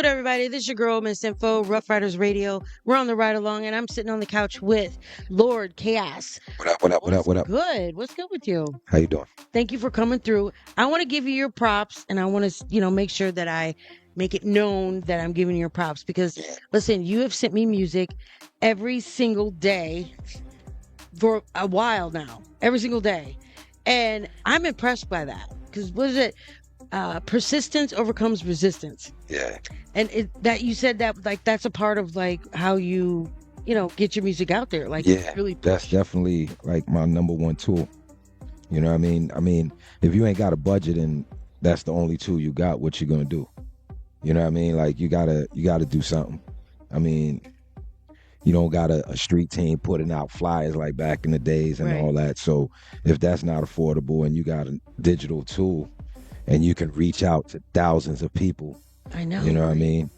good, everybody? This is your girl, Miss Info, Rough Riders Radio. We're on the ride along, and I'm sitting on the couch with Lord KOAS. What up, what up, what up, what up? Good. What's good with you? How you doing? Thank you for coming through. I want to give you your props, and I want to, make sure that I make it known that I'm giving you your props because, listen, you have sent me music every single day for a while now, every single day. And I'm impressed by that because what is it? Persistence overcomes resistance. Yeah. And that you said that like that's a part of like how you get your music out there. Like really that's definitely like my number one tool. You know what I mean? I mean, if you ain't got a budget and that's the only tool you got, what you gonna do? You know what I mean? Like you gotta do something. I mean, you don't got a street team putting out flyers like back in the days and all that. So if that's not affordable and you got a digital tool and you can reach out to thousands of people. I know. You know what I mean?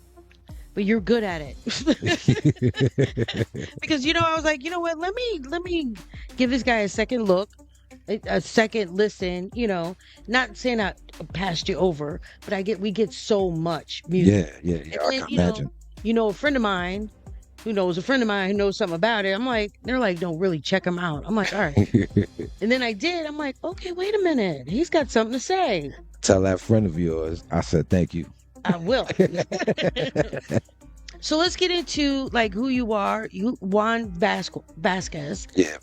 But you're good at it. Because I was like, you know what, let me give this guy a second look, a second listen, not saying I passed you over, but we get so much music. Yeah, I can imagine. A friend of mine who knows a friend of mine who knows something about it. I'm like, they're like, don't really check him out. I'm like, all right. And then I did. I'm like, okay, wait a minute. He's got something to say. Tell that friend of yours I said thank you. I will. So let's get into like who you are. JUAN VASQUEZ. Yeah.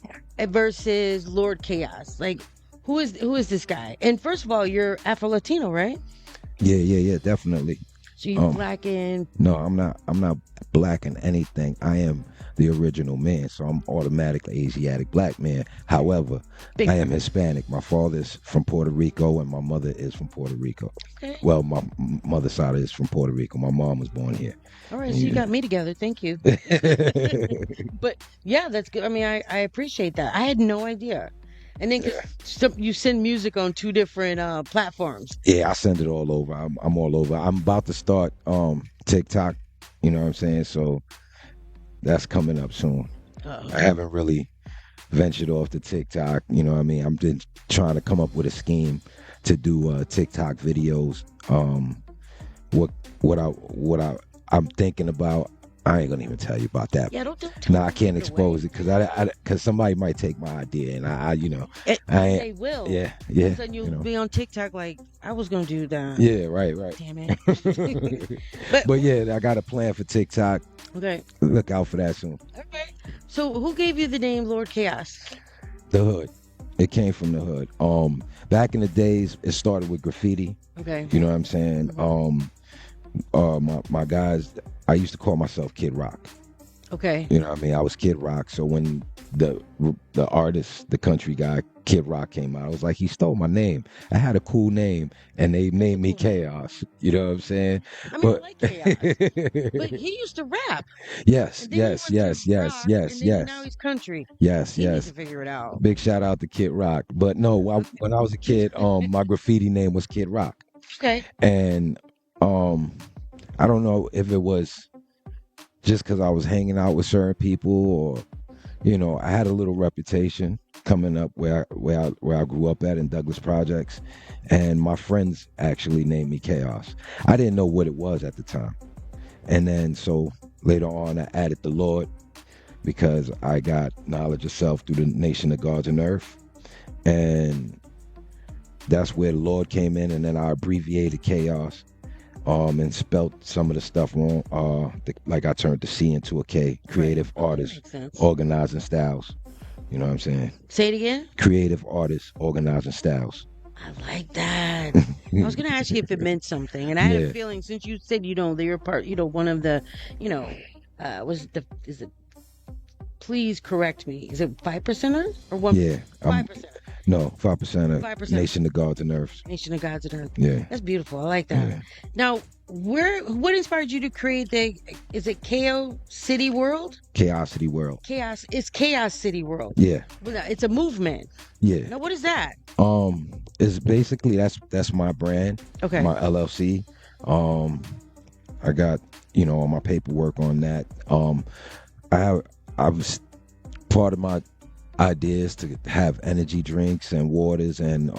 Versus Lord KOAS. Like, who is this guy? And first of all, you're Afro-Latino, right? Yeah, definitely. So you black and... No, I'm not black in anything. I am the original man, so I'm automatically Asiatic black man. However, I am Hispanic. My father's from Puerto Rico and my mother is from Puerto Rico. Okay. Well, my mother's side is from Puerto Rico. My mom was born here. All right, so you got me together. Thank you. But yeah, that's good. I mean, I appreciate that. I had no idea. And then you send music on 2 different platforms. Yeah, I send it all over. I'm all over. I'm about to start TikTok. You know what I'm saying? So that's coming up soon. I haven't really ventured off to TikTok. You know what I mean? I'm just trying to come up with a scheme to do TikTok videos. What I'm thinking about. I ain't gonna even tell you about that. Yeah, don't I can't expose it because somebody might take my idea and they will. Yeah. So you'll be on TikTok like I was gonna do that. Yeah, right. Damn it. but yeah, I got a plan for TikTok. Okay. Look out for that soon. Okay. So who gave you the name Lord KOAS? The hood. It came from the hood. Back in the days, it started with graffiti. Okay. You know what I'm saying? My guys, I used to call myself Kid Rock. Okay. You know what I mean? I was Kid Rock. So when the artist, the country guy, Kid Rock came out, I was like, he stole my name. I had a cool name, and they named me KOAS. You know what I'm saying? I mean, I like KOAS. But he used to rap. Yes. Now he's country. Yes. He needs to figure it out. Big shout out to Kid Rock. But no, when I was a kid, my graffiti name was Kid Rock. Okay. And I don't know if it was just because I was hanging out with certain people or, I had a little reputation coming up where I grew up at in Douglas Projects, and my friends actually named me KOAS. I didn't know what it was at the time. And then so later on I added the Lord because I got knowledge of self through the Nation of Gods and Earth. And that's where the Lord came in, and then I abbreviated KOAS. And spelt some of the stuff wrong. Like I turned the C into a K. Creative artist, organizing styles. You know what I'm saying? Say it again. Creative artist, organizing styles. I like that. I was gonna ask you if it meant something, and I had a feeling since you said you're part, one of the, is it? Please correct me. Is it 5%er or 1%? Yeah, 5%. No, 5% of Nation of Gods and Earth. Nation of Gods and Earth. Yeah. That's beautiful. I like that. Yeah. Now, what inspired you to create is it KO City World? Chaos City World. It's Chaos City World. Yeah. It's a movement. Yeah. Now, what is that? It's basically, that's my brand. Okay. My LLC. I got, all my paperwork on that. I was part of my ideas to have energy drinks and waters, and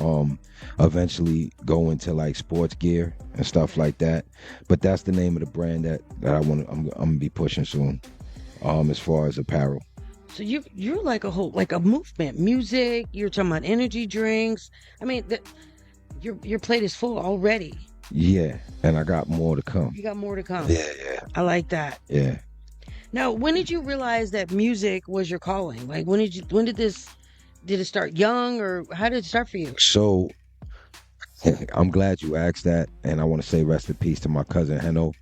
eventually go into like sports gear and stuff like that. But that's the name of the brand that I'm gonna be pushing soon, as far as apparel. So you're like a whole like a movement, music. You're talking about energy drinks. I mean, your plate is full already. Yeah, and I got more to come. You got more to come. Yeah. I like that. Yeah. Now, when did you realize that music was your calling? Like, when did it start young, or how did it start for you? So I'm glad you asked that, and I want to say rest in peace to my cousin Heno.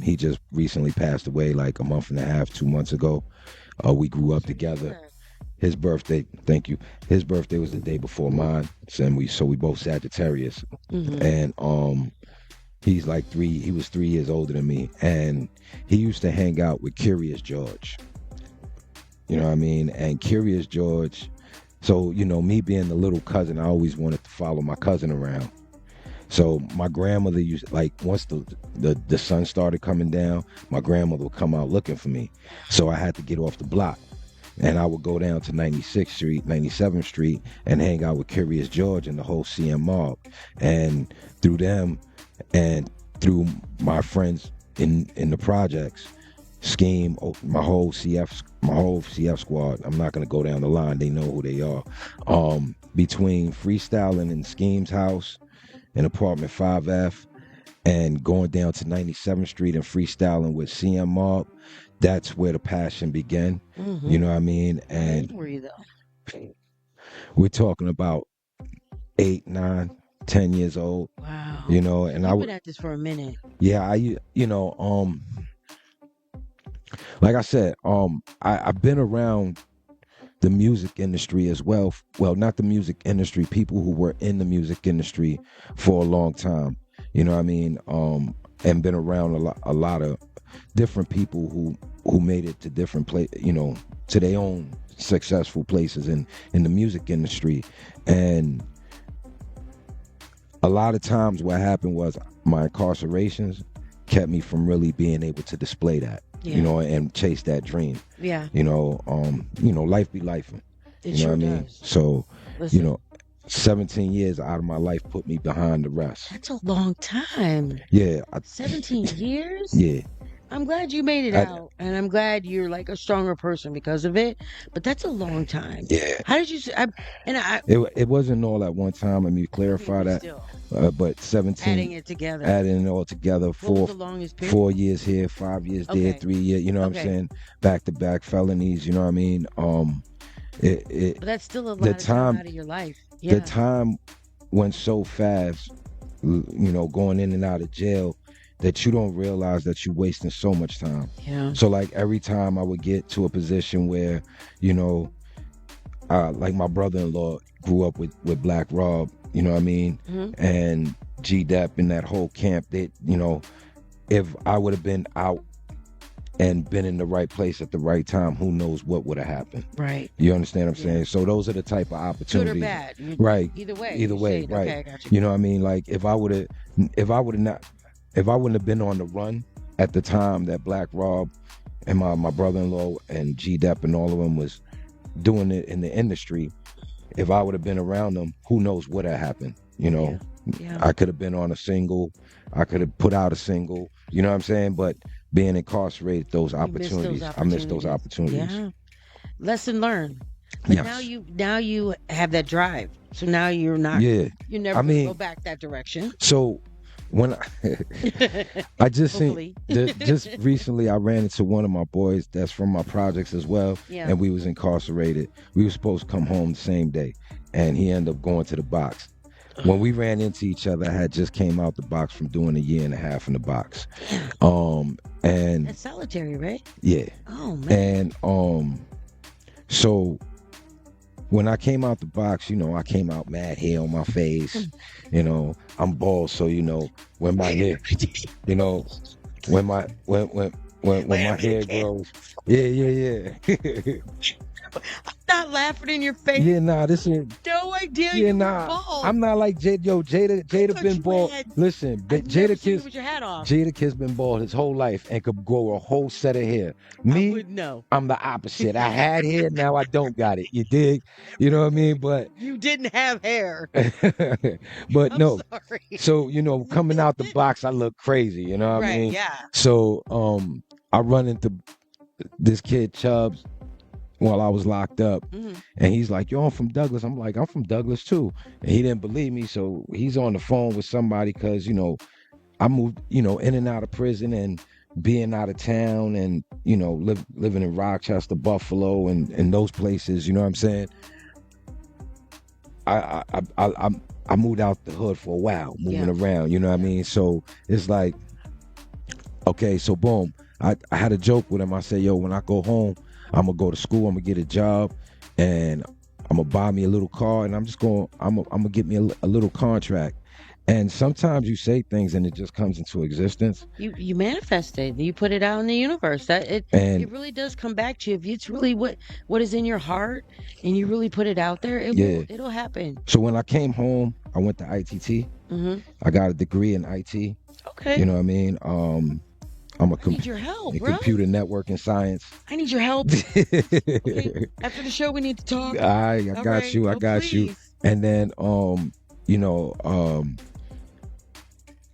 He just recently passed away like a month and a half, 2 months ago. We grew up together. His birthday, thank you. His birthday was the day before mine, and we both Sagittarius. Mm-hmm. And he was 3 years older than me, and he used to hang out with Curious George. You know what I mean? And Curious George, so, me being the little cousin, I always wanted to follow my cousin around. So my grandmother used, like, once the sun started coming down, my grandmother would come out looking for me. So I had to get off the block. And I would go down to 96th Street, 97th Street, and hang out with Curious George and the whole CM mob. And through them and through my friends in the projects, Scheme, my whole CF squad, I'm not going to go down the line, they know who they are. Between freestyling in Scheme's house in apartment 5F and going down to 97th Street and freestyling with CM mob, that's where the passion began. Mm-hmm. You know what I mean? And where were you though? we're talking about 8, 9, 10 years old. Wow. And You've been at this for a minute. Yeah, like I said, I've been around the music industry as well. Well, not the music industry, people who were in the music industry for a long time. You know what I mean? And been around a lot of different people who made it to different to their own successful places in the music industry. And a lot of times what happened was my incarcerations kept me from really being able to display that, and chase that dream. Yeah. Life be life. It sure what I mean? does. So, Listen, 17 years out of my life put me behind the rest. that's a long time. Yeah. 17 years? Yeah. I'm glad you made it out, and I'm glad you're like a stronger person because of it. But that's a long time. Yeah. How did you? It wasn't all at one time. Let me clarify that. Still, but 17. adding it together. Adding it all together. What was the longest period? 4 years here, 5 years there, Okay. 3 years. You know what I'm saying? Back to back felonies. You know what I mean? But that's still a lot of time out of your life. Yeah. The time went so fast. Going in and out of jail, that you don't realize that you're wasting so much time. Yeah. So like every time I would get to a position where, like my brother-in-law grew up with Black Rob, you know what I mean? Mm-hmm. And G-Dep and that whole camp, if I would have been out and been in the right place at the right time, who knows what would have happened. Right. You understand what I'm saying? So those are the type of opportunities. Good or bad. Right. Either way. Right. Okay, I got you. You know what I mean? Like if I wouldn't have been on the run at the time that Black Rob and my brother-in-law and G-Dep and all of them was doing it in the industry, if I would have been around them, who knows what had happened, Yeah. I could have been on a single. I could have put out a single. You know what I'm saying? But being incarcerated, I missed those opportunities. Yeah. Lesson learned. But yes. now you have that drive. So now you're not. Yeah. You never gonna go back that direction. So when I just seen just recently, I ran into one of my boys that's from my projects as well, and we was incarcerated. We were supposed to come home the same day, and he ended up going to the box. When we ran into each other, I had just came out the box from doing 1.5 years in the box. And that's solitary, right? Yeah. Oh man. And so when I came out the box, I came out mad hair on my face. I'm bald, so when my hair, when my my hair grows, yeah. I'm not laughing in your face. Yeah, nah, this is. No idea Yeah, you nah. were bald. I'm not like Jada. Yo, Jada thought been you bald. had- Listen, I've never Jada seen you Kiss. with your hat off. Jada Kiss been bald his whole life and could grow a whole set of hair. I Me, would know. I'm the opposite. I had hair, now I don't got it. You dig? You know what I mean? But You didn't have hair. but I'm no. sorry. So, coming out the box, I look crazy. You know what I Right, mean? yeah. So, I run into this kid Chubbs while I was locked up, Mhm. and he's like, "Yo, I'm from Douglas." I'm like, "I'm from Douglas too," and he didn't believe me. So he's on the phone with somebody because I moved in and out of prison and being out of town and living in Rochester, Buffalo, and those places. You know what I'm saying? I moved out the hood for a while, moving around. You know what I mean? So it's like, okay, so boom. I had a joke with him. I said, "Yo, when I go home, I'm gonna go to school. I'm gonna get a job, and I'm gonna buy me a little car, and I'm gonna get me a little contract." And sometimes you say things and it just comes into existence. You manifest it. You put it out in the universe. It really does come back to you. If it's really what is in your heart and you really put it out there, it'll happen. So when I came home, I went to ITT. Mm-hmm. I got a degree in IT. Okay. You know what I mean? I need your help, bro. Computer networking science. I need your help. Okay. After the show, we need to talk. I got you. I got you. And then,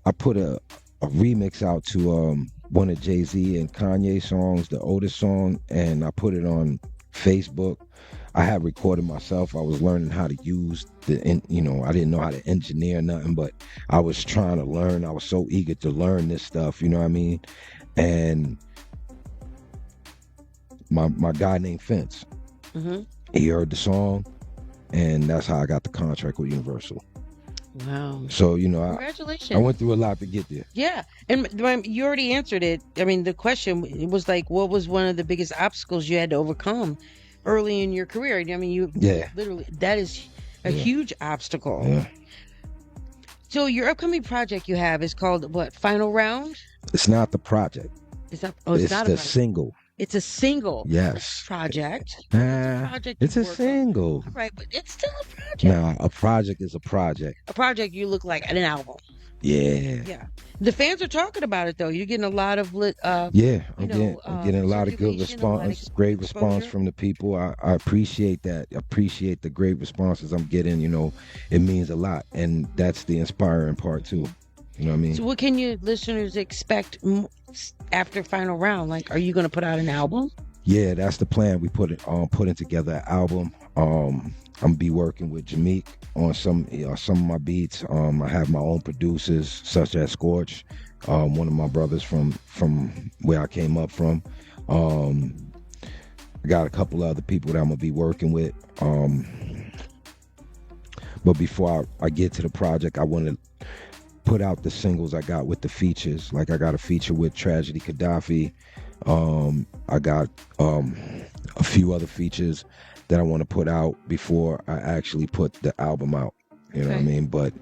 I put a remix out to one of Jay-Z and Kanye songs, the Otis song, and I put it on Facebook. I had recorded myself. I was learning how to use I didn't know how to engineer nothing, but I was trying to learn. I was so eager to learn this stuff, you know what I mean? And my guy named Fence, he heard the song, and that's how I got the contract with Universal. Wow. So, congratulations. I went through a lot to get there. Yeah. And you already answered it. I mean, the question, it was like, what was one of the biggest obstacles you had to overcome early in your career? I mean, literally, that is a huge obstacle. Yeah. So your upcoming project you have is called what? Final Round? It's not the project. It's not the single. It's a single. Yes. Project. It's a single. All right, but it's still a project. Nah, a project is a project. A project you look like an album. Yeah. Yeah. The fans are talking about it though. You're getting a lot of I'm getting a lot of good response, great response from the people. I appreciate that. I appreciate the great responses I'm getting. It means a lot, and that's the inspiring part too. You know what I mean? So what can your listeners expect after Final Round? Like, are you going to put out an album? Yeah, that's the plan. We putting together an album. I'm gonna be working with Jameek on some of my beats. I have my own producers, such as Scorch, one of my brothers from where I came up from. I got a couple other people that I'm gonna be working with. But before I get to the project, I want to put out the singles I got with the features. Like I got a feature with Tragedy Gaddafi. I got a few other features that I want to put out before I actually put the album out. You know what I mean? But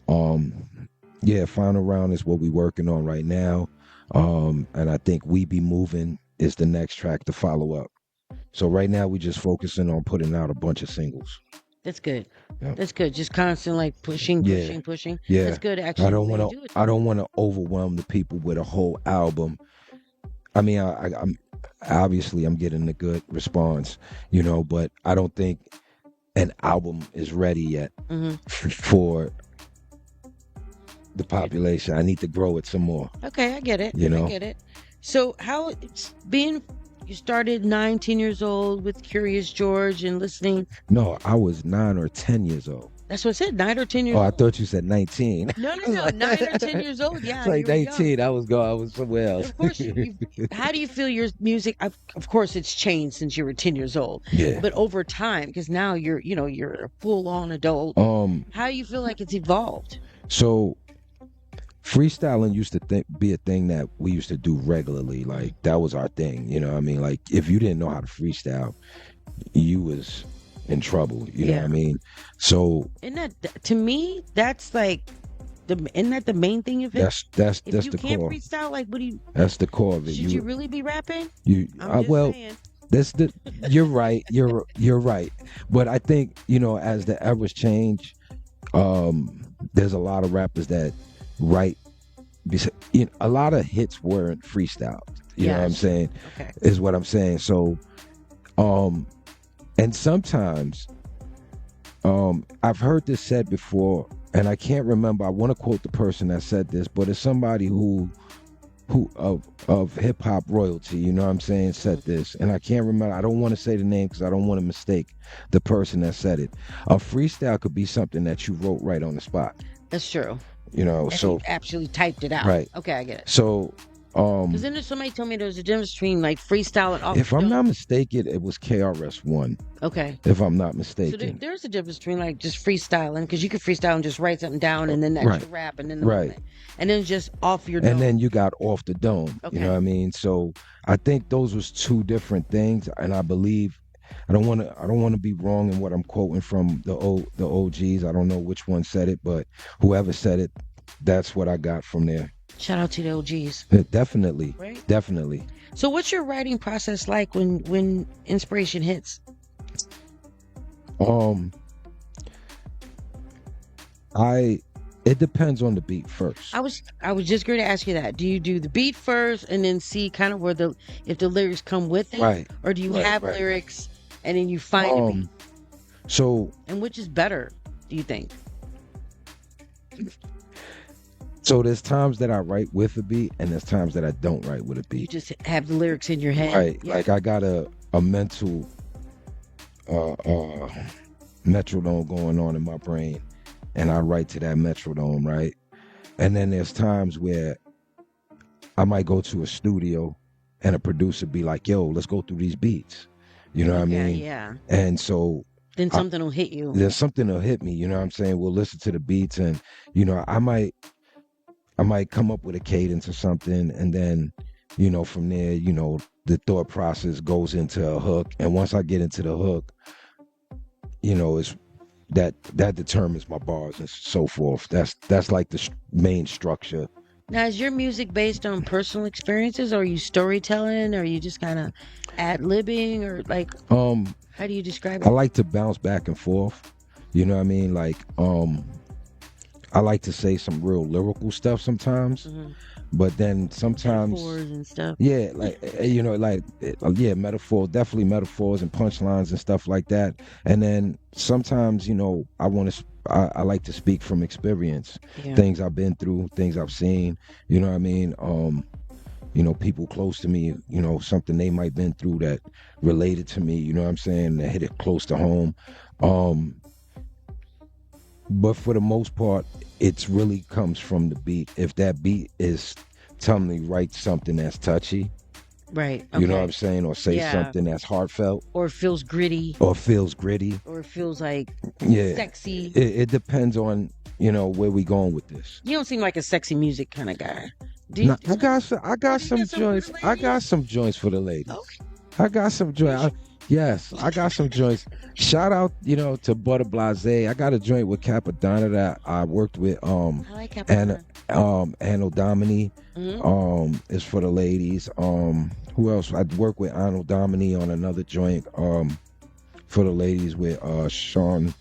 Final Round is what we're working on right now. And I think We Be Moving is the next track to follow up. So right now we're just focusing on putting out a bunch of singles. That's good. Yep. That's good. Just constant like pushing. Yeah. That's good. Actually, I don't want to overwhelm the people with a whole album. I mean, I'm obviously I'm getting a good response, but I don't think an album is ready yet for the population. I need to grow it some more. Okay, I get it. I get it. So how it's been? You started 9-10 years old with Curious George and listening. No, I was 9 or 10 years old. That's what I said, 9 or 10 years old. Oh, I thought you said 19. No, 9 or 10 years old. Yeah, it's like 19. I was somewhere else. Of course, how do you feel your music? Of course, it's changed since you were 10 years old. Yeah. But over time, because now you're a full-on adult. How do you feel like it's evolved? So, freestyling used to be a thing that we used to do regularly. Like that was our thing. You know what I mean? Like if you didn't know how to freestyle, you was in trouble. You know what I mean? So to me, that's like isn't that the main thing of it? That's if the you can't core. freestyle, like what do you? That's the core of it. Should you really be rapping? Saying. You're right. You're right. But I think, as the eras change, there's a lot of rappers that write. A lot of hits weren't freestyled. You know what I'm Yes. saying? Okay. Is what I'm saying. So, and sometimes, I've heard this said before, and I can't remember. I want to quote the person that said this, but it's somebody who of hip hop royalty, you know what I'm saying, said this, and I can't remember. I don't want to say the name because I don't want to mistake the person that said it. A freestyle could be something that you wrote right on the spot. That's true. And so you actually typed it out. Right. Okay, I get it. So, because then somebody told me there was a difference between like freestyle and off. If I'm not mistaken, it was KRS-One. Okay. If I'm not mistaken. So there's a difference between like just freestyling, because you can freestyle and just write something down, and then that's your rap, and then and then just off your dome. And then you got off the dome. Okay. You know what I mean? So I think those was two different things, and I believe I don't want to be wrong in what I'm quoting from the OGs. I don't know which one said it, but whoever said it, that's what I got from there. Shout out to the OGs. Definitely. Right? Definitely. So what's your writing process like when inspiration hits? It depends on the beat first. I was just going to ask you that. Do you do the beat first and then see kind of where if the lyrics come with it? Right. Or do you have lyrics and then you find a beat? So. And which is better, do you think? So there's times that I write with a beat, and there's times that I don't write with a beat. You just have the lyrics in your head. Right. Yeah. Like I got a mental metronome going on in my brain, and I write to that metronome, right? And then there's times where I might go to a studio and a producer be like, yo, let's go through these beats. You know what I mean? Yeah. And so then something will hit you. There's something will hit me, you know what I'm saying? We'll listen to the beats, and I might come up with a cadence or something, and then, from there, the thought process goes into a hook. And once I get into the hook, it's that determines my bars and so forth. That's like the main structure. Now, is your music based on personal experiences, or are you storytelling, or are you just kind of ad-libbing, or like, how do you describe it? I like to bounce back and forth. You know what I mean? Like, I like to say some real lyrical stuff sometimes, but then sometimes metaphors and stuff. Yeah, metaphors, definitely metaphors and punchlines and stuff like that. And then sometimes, I like to speak from experience, things I've been through, things I've seen. You know what I mean? People close to me, something they might been through that related to me. You know what I'm saying? That hit it close to home. But for the most part, it really comes from the beat. If that beat is telling me write something that's touchy, right? Okay. You know what I'm saying, or say something that's heartfelt, or feels gritty, or it feels like sexy. It depends on where we going with this. You don't seem like a sexy music kind of guy. I got some joints. I got some joints for the ladies. Okay. I got some joints. Yes, I got some joints. Shout out, to Butter Blase. I got a joint with Capadonna that I worked with. I like Capadonna. Anno Domini. Is for the ladies. Who else? I worked with Anno Domini on another joint. For the ladies with Sean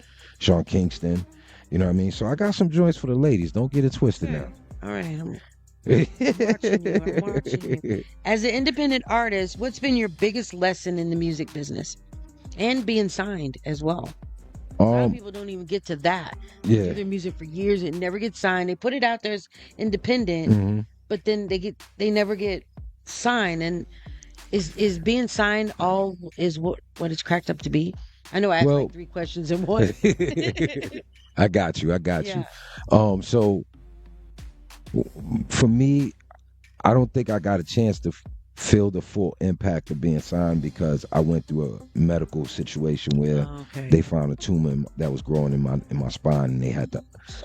Kingston. You know what I mean? So I got some joints for the ladies. Don't get it twisted now. All right. I'm watching you. As an independent artist, what's been your biggest lesson in the music business, and being signed as well? A lot of people don't even get to that. They do their music for years and never get signed. They put it out there as independent, but then they never get signed. And is being signed all is what it's cracked up to be? I know I asked like 3 questions in one. I got you. So for me, I don't think I got a chance to feel the full impact of being signed, because I went through a medical situation where they found a tumor that was growing in my spine, and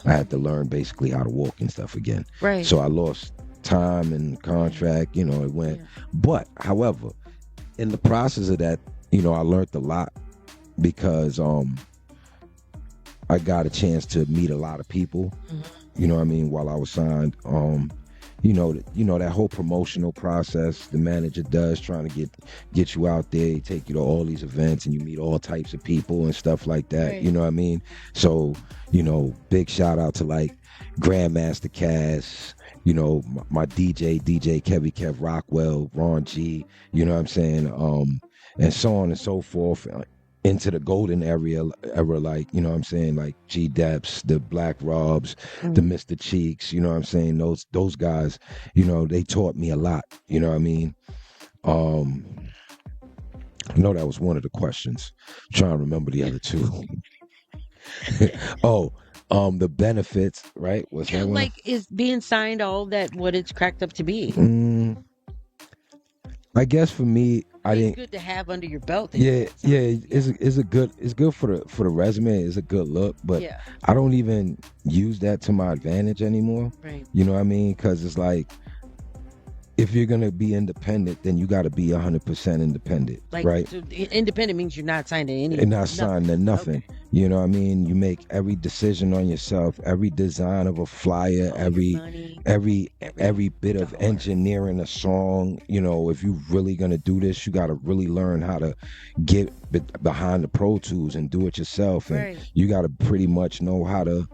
I had to learn basically how to walk and stuff again. Right. So I lost time and contract. It went. Yeah. But however, in the process of that, I learned a lot, because I got a chance to meet a lot of people. You know what I mean? While I was signed, that whole promotional process the manager does, trying to get you out there, take you to all these events, and you meet all types of people and stuff like that. Right. You know what I mean? So, big shout out to like Grandmaster Cass, my DJ Kev Rockwell, Ron G, you know what I'm saying? And so on and so forth. Into the golden era, like, you know what I'm saying, like G Deps, the Black Robs, the Mr. Cheeks, you know what I'm saying, those guys, they taught me a lot, you know what I mean. I know that was one of the questions. I'm trying to remember the other two. Oh, the benefits, right? Was that one? Like, is being signed all that what it's cracked up to be? I guess for me, it's good to have under your belt. It's good for the resume. It's a good look, but Yeah. I don't even use that to my advantage anymore. Right. You know what I mean? Because it's like, if you're gonna be independent, then you got to be 100% independent, Like, right? so independent means you're not signed to any. And not signed to nothing. Okay. You know what I mean? You make every decision on yourself, every design of a flyer, every bit of engineering a song. If you're really gonna do this, you got to really learn how to get behind the Pro Tools and do it yourself, and you got to pretty much know how to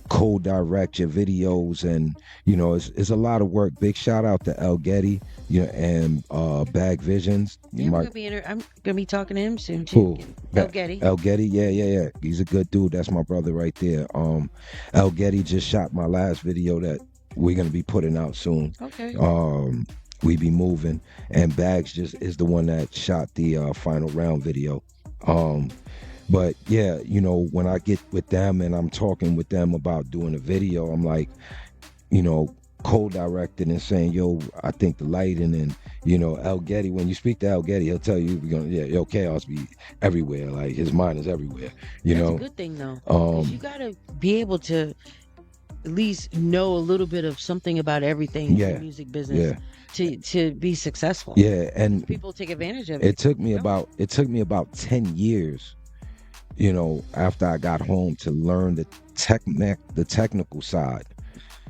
co-direct your videos, and it's a lot of work. Big shout out to El Getty, and Bag Visions. Yeah, I'm gonna be talking to him soon too. El Getty. El Getty, yeah. He's a good dude. That's my brother right there. El Getty just shot my last video that we're gonna be putting out soon. Okay. We be moving, and Bags just is the one that shot the final round video. But yeah, when I get with them and I'm talking with them about doing a video, I'm like, co-directed and saying, yo, I think the lighting and, El Getty, when you speak to El Getty, he'll tell you, yo, KOAS be everywhere. Like, his mind is everywhere, That's a good thing, though. 'Cause you got to be able to at least know a little bit of something about everything in the music business to be successful. Yeah, and people take advantage of it. It took me about 10 years, after I got home to learn the technical side,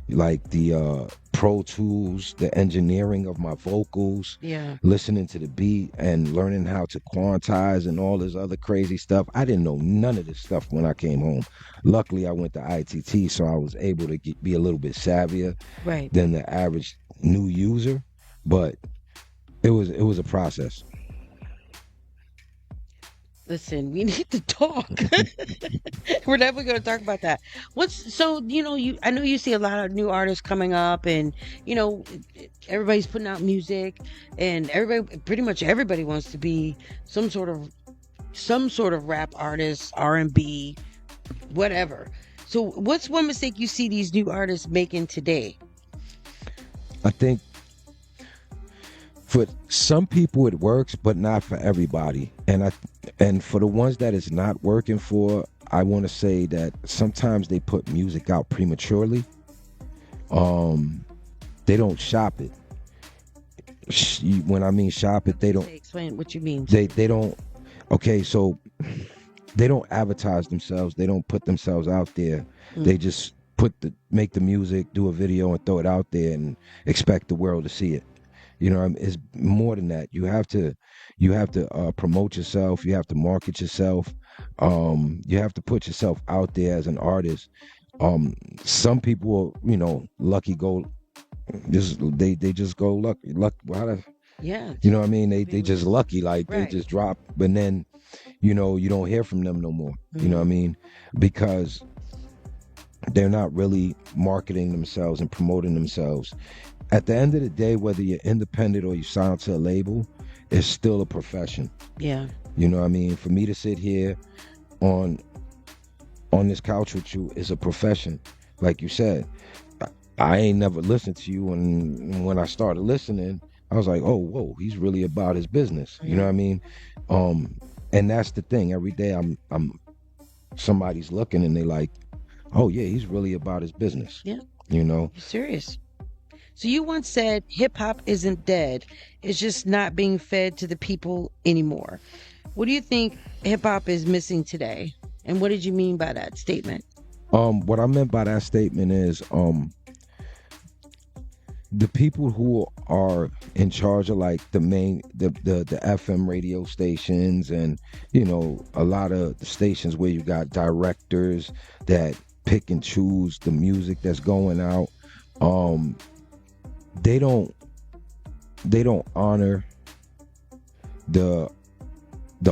like the Pro Tools, the engineering of my vocals, listening to the beat and learning how to quantize and all this other crazy stuff. I didn't know none of this stuff when I came home. Luckily, I went to ITT, so I was able to be a little bit savvier than the average new user, but it was a process. Listen, we need to talk. We're definitely going to talk about that. I know you see a lot of new artists coming up, and everybody's putting out music, and pretty much everybody wants to be some sort of rap artist, R&B, whatever. So what's one mistake you see these new artists making today? I think for some people it works, but not for everybody. And for the ones that it's not working for, I want to say that sometimes they put music out prematurely. They don't shop it. When I mean shop it, they don't explain what you mean. They don't. Okay, so they don't advertise themselves. They don't put themselves out there. They just make the music, do a video, and throw it out there and expect the world to see it. It's more than that. You have to promote yourself. You have to market yourself. You have to put yourself out there as an artist. Some people, lucky go. They just go lucky. Yeah. You know what I mean? They just lucky. Like they just drop, but then, you don't hear from them no more. You know what I mean? Because they're not really marketing themselves and promoting themselves. At the end of the day, whether you're independent or you sign to a label, it's still a profession. Yeah. You know what I mean? For me to sit here on this couch with you is a profession. Like you said, I ain't never listened to you, and when I started listening, I was like, oh, whoa, he's really about his business. You know what I mean? And that's the thing. Every day I'm somebody's looking and they like, oh yeah, he's really about his business. Yeah. You're serious. So you once said hip hop isn't dead. It's just not being fed to the people anymore. What do you think hip hop is missing today? And what did you mean by that statement? What I meant by that statement is the people who are in charge of like the FM radio stations, and a lot of the stations where you got directors that pick and choose the music that's going out, um they don't honor the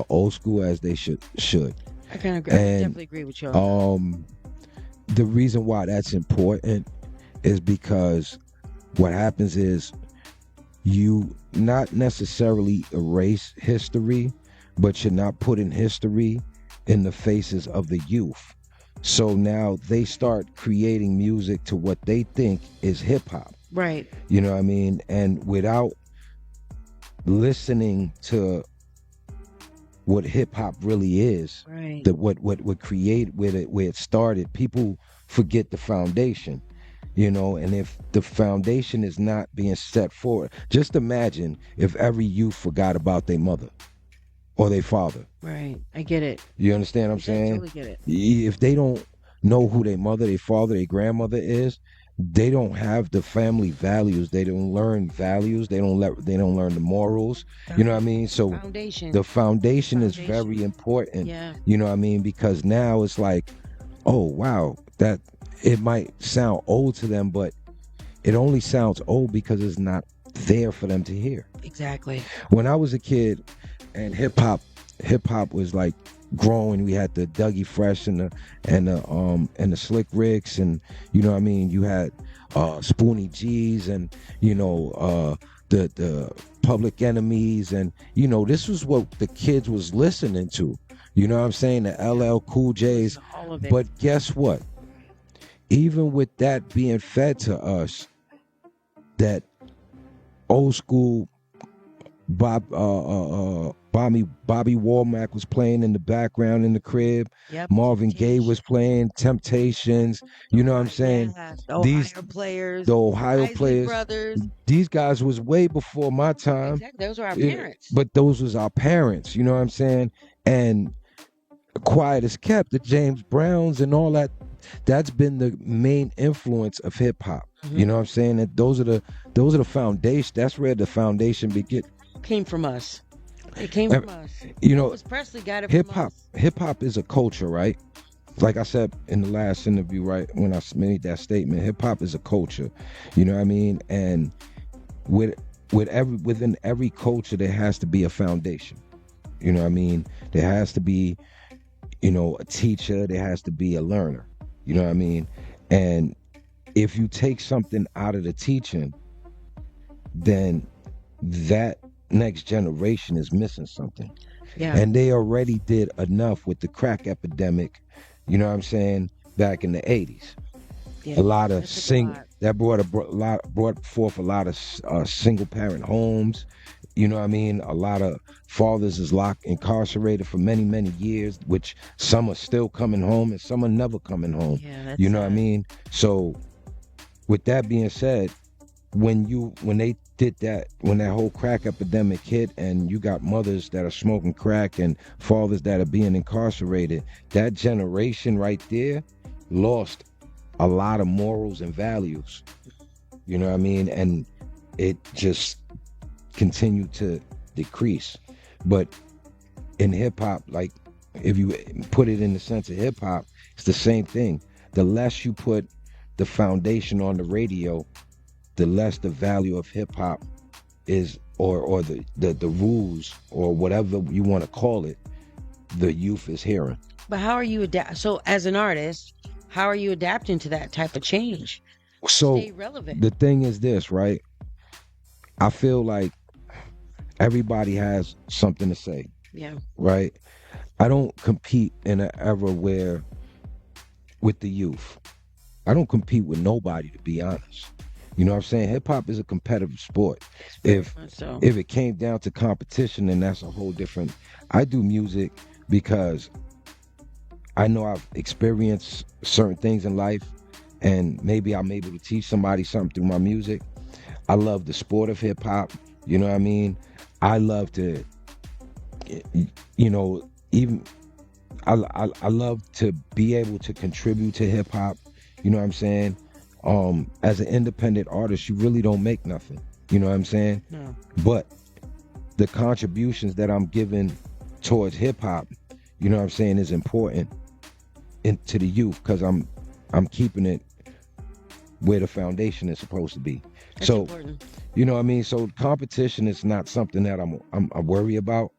old school as they should. I kind of And definitely agree with you on the reason why that's important is because what happens is you not necessarily erase history, but you're not putting history in the faces of the youth. So now they start creating music to what they think is hip hop. Right. You know what I mean? And without listening to what hip hop really is, right, what created where it started, people forget the foundation. And if the foundation is not being set forward, just imagine if every youth forgot about their mother or their father. Right. I get it. You understand what I'm saying? I totally get it. If they don't know who their mother, their father, their grandmother is, they don't have the family values. They don't learn values. They don't learn the morals. You know what I mean? So the foundation is very important. Yeah. You know what I mean? Because now it's like, oh wow, that it might sound old to them, but it only sounds old because it's not there for them to hear. Exactly. When I was a kid and hip hop was like growing, we had the Dougie Fresh and the Slick Ricks, and you know what I mean, you had Spoonie G's, and the Public Enemies, and this was what the kids was listening to. You know what I'm saying? The LL Cool J's. All of it. But guess what? Even with that being fed to us, that old school Bobby Womack was playing in the background in the crib. Yep. Marvin Gaye was playing Temptations. You know what I'm saying? Yeah. The Ohio players. The Ohio Isley players. Brothers. These guys was way before my time. Exactly. Those were our parents. But those was our parents. You know what I'm saying? And Quiet as Kept, the James Browns and all that. That's been the main influence of hip hop. Mm-hmm. You know what I'm saying? That those are the foundation. That's where the foundation came from us. It came from us. Elvis Presley got it from us. Hip hop is a culture, right? Like I said in the last interview, right, when I made that statement, hip hop is a culture. You know what I mean? And within every culture, there has to be a foundation. You know what I mean? There has to be, a teacher. There has to be a learner. You know what I mean? And if you take something out of the teaching, then that next generation is missing something. Yeah. And they already did enough with the crack epidemic, you know what I'm saying, back in the 80s. Yeah, a lot of that brought forth a lot of single parent homes. You know what I mean? A lot of fathers is incarcerated for many, many years, which some are still coming home and some are never coming home. Yeah, you know what I mean? So with that being said, when they did that, when that whole crack epidemic hit and you got mothers that are smoking crack and fathers that are being incarcerated, that generation right there lost a lot of morals and values. You know what I mean? And it just continued to decrease. But in hip hop, like if you put it in the sense of hip hop, it's the same thing. The less you put the foundation on the radio, the less the value of hip hop is, or the rules or whatever you want to call it, the youth is hearing. But how are you so as an artist, how are you adapting to that type of change? So stay relevant. The thing is this, right? I feel like everybody has something to say. Yeah. Right? I don't compete in an era where with the youth. I don't compete with nobody, to be honest. You know what I'm saying? Hip hop is a competitive sport. If it came down to competition, then that's a whole different. I do music because I know I've experienced certain things in life, and maybe I'm able to teach somebody something through my music. I love the sport of hip hop. You know what I mean? I love to, even I love to be able to contribute to hip hop. You know what I'm saying? As an independent artist, you really don't make nothing. You know what I'm saying? No. But the contributions that I'm giving towards hip hop, you know what I'm saying, is important to the youth, because I'm keeping it where the foundation is supposed to be. That's so important. You know what I mean? So competition is not something that I worry about.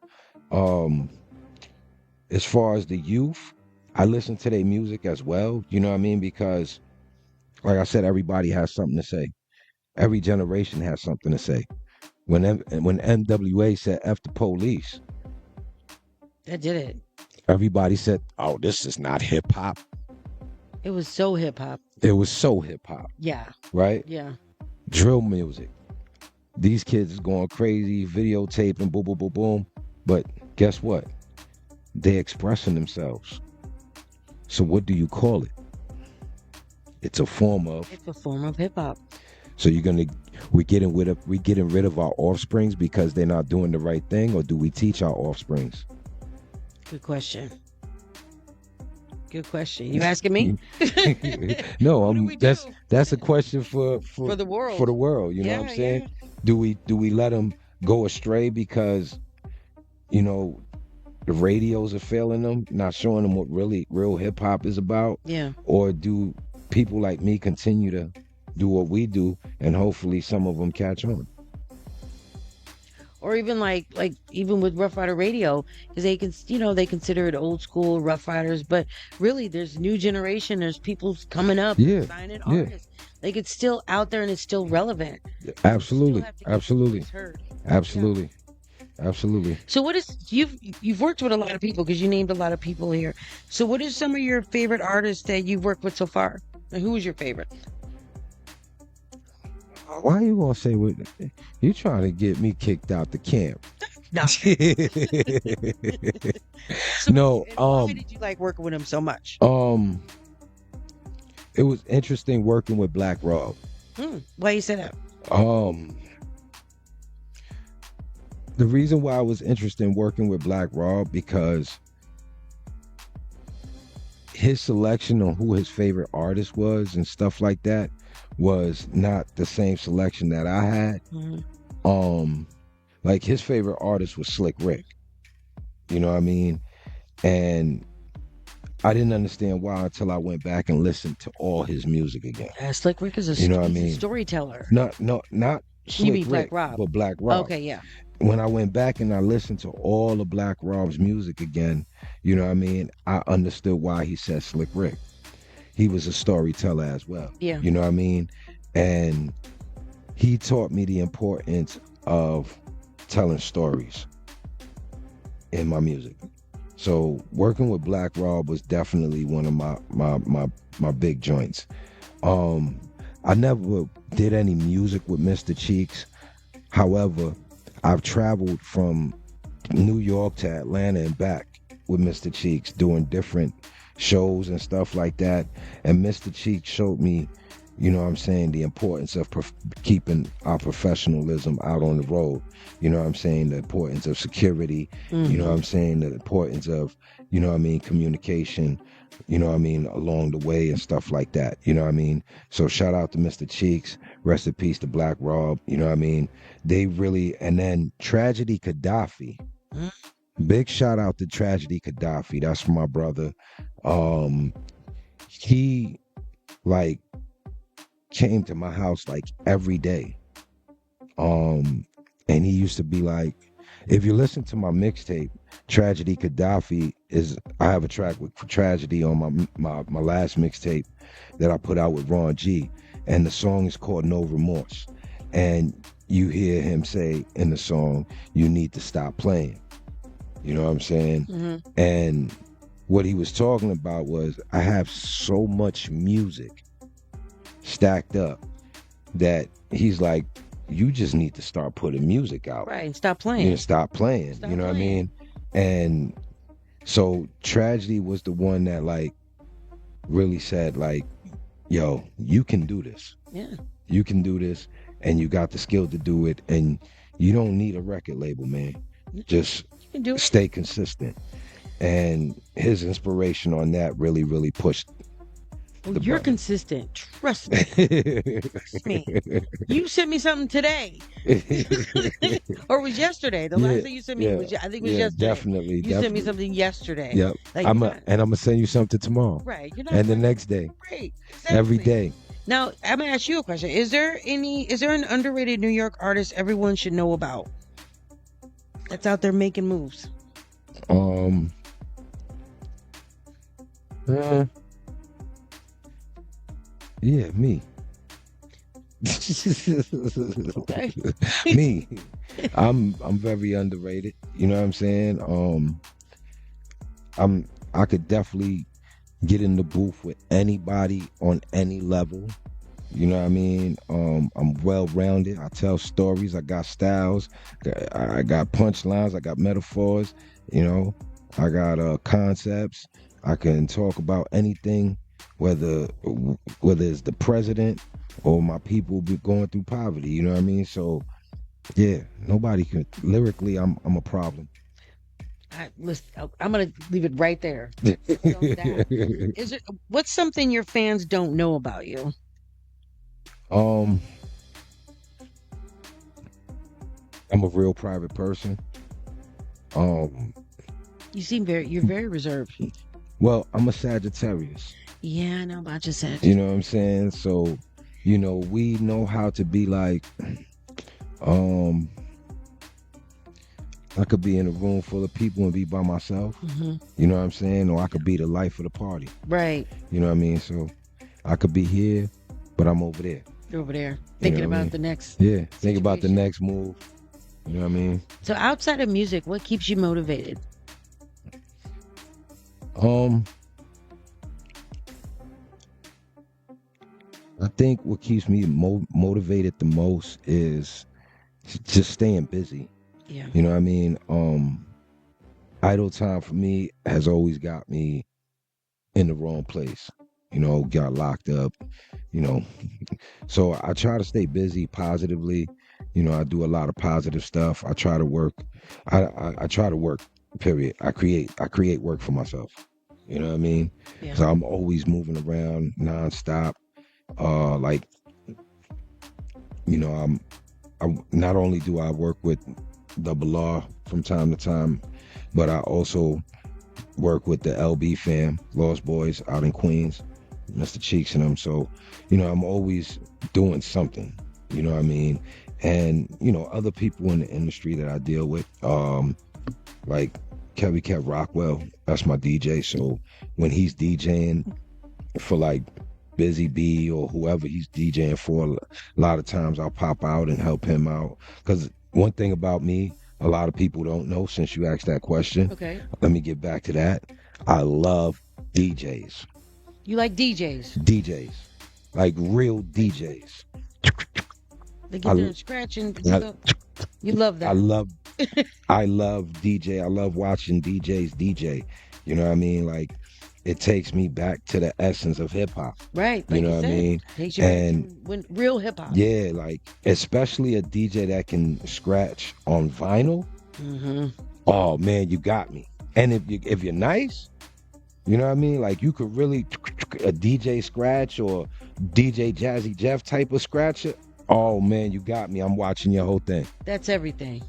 As far as the youth, I listen to their music as well. You know what I mean? Because, like I said, everybody has something to say. Every generation has something to say. When NWA said "F the police," That did it. everybody said, "Oh, this is not hip hop." It was so hip hop. It was so hip hop, Yeah. right? Yeah. Drill music. These kids is going crazy, videotaping, boom, boom, boom, boom. But guess what? They're expressing themselves. So what do you call it? It's a form of. It's a form of hip hop. So we're getting rid of our offsprings because they're not doing the right thing, or do we teach our offsprings? Good question. Good question. You asking me? No, that's a question for the world. For the world, you know what I'm saying? Yeah. Do we let them go astray because, you know, the radios are failing them, not showing them what real hip hop is about? Yeah. Or do people like me continue to do what we do, and hopefully some of them catch on? Or even like even with Rough Rider Radio, because they consider it old school Rough Riders, but really there's new generation. There's people coming up, signing artists. Like, it's still out there and it's still relevant. Absolutely, absolutely. absolutely. Absolutely. So what is you've worked with a lot of people, because you named a lot of people here. So what is some of your favorite artists that you've worked with so far? And who was your favorite? Why are you gonna say what you trying to get me kicked out the camp? No. No. Why did you like working with him so much? It was interesting working with Black Rob. Why you say that? The reason why I was interested in working with Black Rob, because his selection on who his favorite artist was and stuff like that was not the same selection that I had. Like, his favorite artist was Slick Rick. You know what I mean? And I didn't understand why until I went back and listened to all his music again. Slick Rick is a storyteller. Not Slick mean Black Rick, Rob. but Black Rob. Okay, yeah. When I went back and I listened to all of Black Rob's music again, you know what I mean, I understood why he said Slick Rick. He was a storyteller as well. Yeah. You know what I mean? And he taught me the importance of telling stories in my music. So working with Black Rob was definitely one of my big joints. I never did any music with Mr. Cheeks. However, I've traveled from New York to Atlanta and back with Mr. Cheeks, doing different shows and stuff like that. And Mr. Cheeks showed me, you know what I'm saying, the importance of keeping our professionalism out on the road. You know what I'm saying? The importance of security. You know what I'm saying? The importance of, you know what I mean, communication, you know what I mean, along the way and stuff like that. You know what I mean? So shout out to Mr. Cheeks. Rest in peace to Black Rob. You know what I mean? They really, and then Tragedy Gaddafi. Big shout out to Tragedy Gaddafi. That's my brother. He like came to my house like every day. And he used to be like, if you listen to my mixtape, Tragedy Gaddafi I have a track with Tragedy on my last mixtape that I put out with Ron G, and the song is called No Remorse. And you hear him say in the song, you need to stop playing. You know what I'm saying? And what he was talking about was, I have so much music stacked up that he's like, you just need to start putting music out. Right, and stop playing. You know, stop playing. You know what I mean? And so Tragedy was the one that like really said like, yo, you can do this. Yeah. You can do this, and you got the skill to do it, and you don't need a record label, man. Just stay consistent. And his inspiration on that really, really pushed Well, you're consistent. Trust me. Trust me. You sent me something today. Or it was yesterday. The last thing you sent me was, I think it was yesterday. Definitely. You sent me something yesterday. Yep. Like, and I'm gonna send you something tomorrow. Right. You're not and the next day. Right. Exactly. Every day. Now, I'm gonna ask you a question. Is there an underrated New York artist everyone should know about that's out there making moves? Yeah, me. Okay. Me. I'm very underrated. You know what I'm saying? I could definitely get in the booth with anybody on any level. You know what I mean? I'm well rounded. I tell stories. I got styles. I got punchlines. I got metaphors. You know, I got concepts. I can talk about anything, whether it's the president or my people be going through poverty. You know what I mean? So, yeah, nobody can. Lyrically, I'm a problem. Listen, I'm gonna leave it right there. What's something your fans don't know about you? I'm a real private person. You're very reserved. Well, I'm a Sagittarius. Yeah, I know about your Sagittarius. You know what I'm saying? So, we know how to be like, I could be in a room full of people and be by myself. Mm-hmm. You know what I'm saying? Or I could be the life of the party. Right. You know what I mean? So I could be here, but I'm over there. You're over there thinking about the next. Yeah, think about the next move. You know what I mean? So outside of music, what keeps you motivated? I think what keeps me motivated the most is just staying busy. Yeah. You know what I mean? Idle time for me has always got me in the wrong place. Got locked up, So I try to stay busy positively. I do a lot of positive stuff. I try to work. I try to work, period. I create work for myself. You know what I mean? Yeah. So I'm always moving around nonstop. I'm not only do I work with Double R from time to time, but I also work with the LB fam, Lost Boys out in Queens, Mr. Cheeks and them. So, I'm always doing something, you know what I mean? And, other people in the industry that I deal with, like Kevy Kev Rockwell, that's my DJ. So when he's DJing for like Busy Bee or whoever he's DJing for, a lot of times I'll pop out and help him out. Because one thing about me, a lot of people don't know, since you asked that question. Okay. Let me get back to that. I love DJs. You like DJs? DJs. Like real DJs. They get there and scratching. You love that. I love DJ. I love watching DJs DJ. You know what I mean? Like, it takes me back to the essence of hip hop. Right. Like you know what I mean? Takes you back to real hip hop. Yeah, like especially a DJ that can scratch on vinyl. Mm-hmm. Oh man, you got me. And if you're nice, you know what I mean? Like you could really a DJ scratch or DJ Jazzy Jeff type of scratcher. Oh man, you got me. I'm watching your whole thing. That's everything.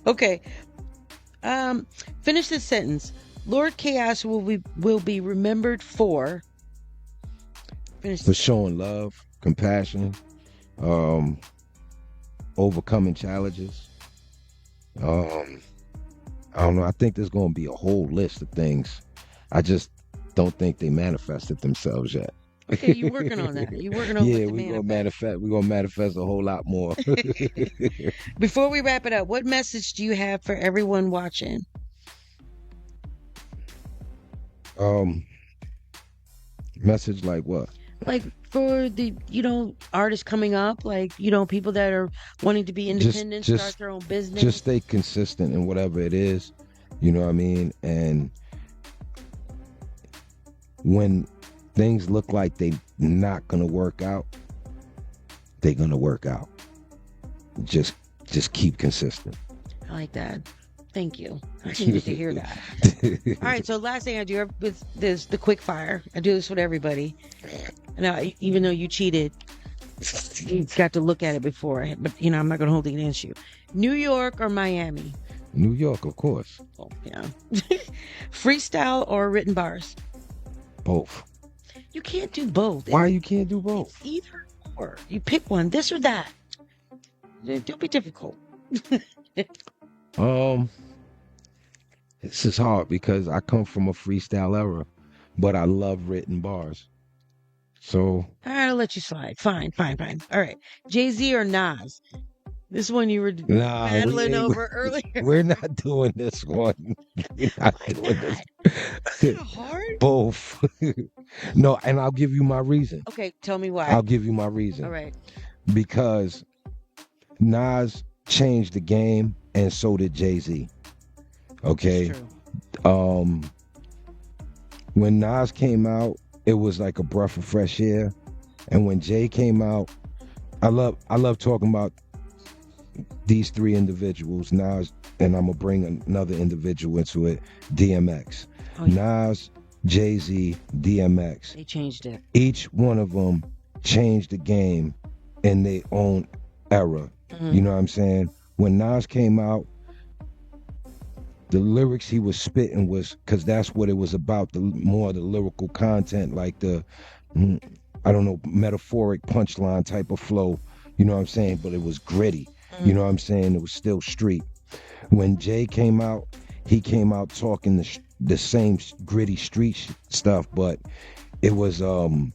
Okay. Finish this sentence. Lord KOAS will be remembered for showing love, compassion, overcoming challenges. I don't know. I think there's going to be a whole list of things. I just don't think they manifested themselves yet. Okay, you're working on that. You're working on we're gonna manifest. We're gonna manifest a whole lot more. Before we wrap it up, what message do you have for everyone watching? Message like what? Like for the artists coming up, like people that are wanting to be independent, start their own business. Just stay consistent in whatever it is. You know what I mean? And when things look like they not gonna work out, they're gonna work out. Just keep consistent. I like that. Thank you. I needed to hear that. All right, so last thing I do with this, the quick fire. I do this with everybody. Now, even though you cheated, you got to look at it before. But I'm not going to hold it against you. New York or Miami? New York, of course. Oh, yeah. Freestyle or written bars? Both. You can't do both. Why you can't do both? It's either or. You pick one, this or that. Don't be difficult. This is hard because I come from a freestyle era, but I love written bars. So I'll let you slide. Fine. All right. Jay-Z or Nas? This one you were battling over earlier. We're not doing this one. We're not doing this. Is that hard? Both. No, and I'll give you my reason. Okay, tell me why. I'll give you my reason. All right. Because Nas changed the game, and so did Jay-Z. Okay. That's true. When Nas came out, it was like a breath of fresh air, and when Jay came out, I love talking about these three individuals, Nas, and I'm gonna bring another individual into it, DMX. Oh, yeah. Nas, Jay-Z, DMX. They changed it. Each one of them changed the game in their own era. Mm-hmm. You know what I'm saying? When Nas came out, the lyrics he was spitting was, because that's what it was about, more of the lyrical content, like the, I don't know, metaphoric punchline type of flow. You know what I'm saying? But it was gritty. You know what I'm saying? It was still street. When Jay came out, he came out talking the same gritty street stuff, but it was from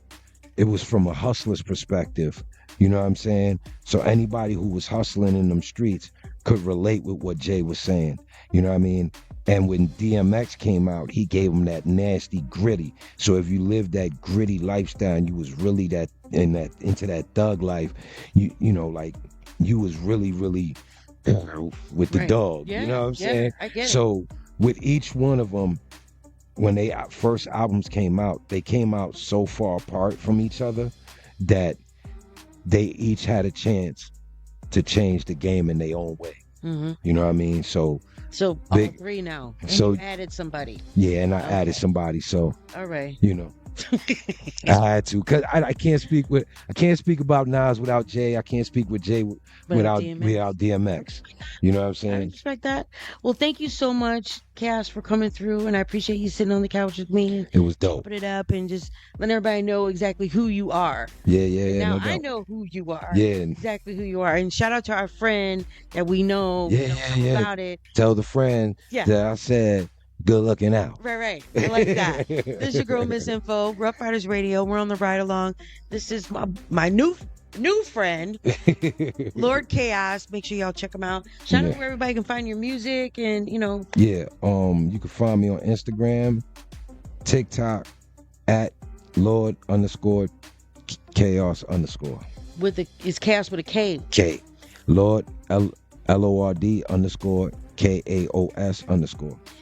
a hustler's perspective. You know what I'm saying? So anybody who was hustling in them streets could relate with what Jay was saying. You know what I mean? And when DMX came out, he gave him that nasty gritty. So if you lived that gritty lifestyle and you was really into that thug life, you know, like you was really with the dog. Yeah, you know what I'm saying? I get it. So with each one of them, when they first albums came out, they came out so far apart from each other that they each had a chance to change the game in their own way. Mm-hmm. You know what I mean? So all three now. And so you added somebody. Yeah, and I added somebody. So all right. You know. I had to, because I can't speak about Nas without Jay. I can't speak with Jay without DMX. You know what I'm saying? I respect that. Well, thank you so much, Cass, for coming through, and I appreciate you sitting on the couch with me. It was dope. Put it up and just letting everybody know exactly who you are. Yeah. Now no doubt. I know who you are. Yeah, exactly who you are. And shout out to our friend that we know. Yeah. About it. Tell the friend that I said, good looking out. Right. I like that. This is your girl, Miss Info, Rough Riders Radio. We're on the ride along. This is my new friend, Lord KOAS. Make sure y'all check him out. Shout out where everybody can find your music and Yeah. You can find me on Instagram, TikTok at Lord_KOAS_. It's KOAS with a K. K. Lord LORD_KAOS_.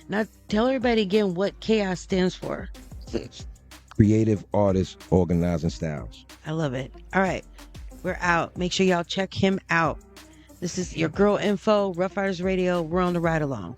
Now tell everybody again what KOAS stands for. Creative Artists Organizing Styles. I love it. All right. We're out. Make sure y'all check him out. This is your girl Info, Rough Riders Radio. We're on the ride along.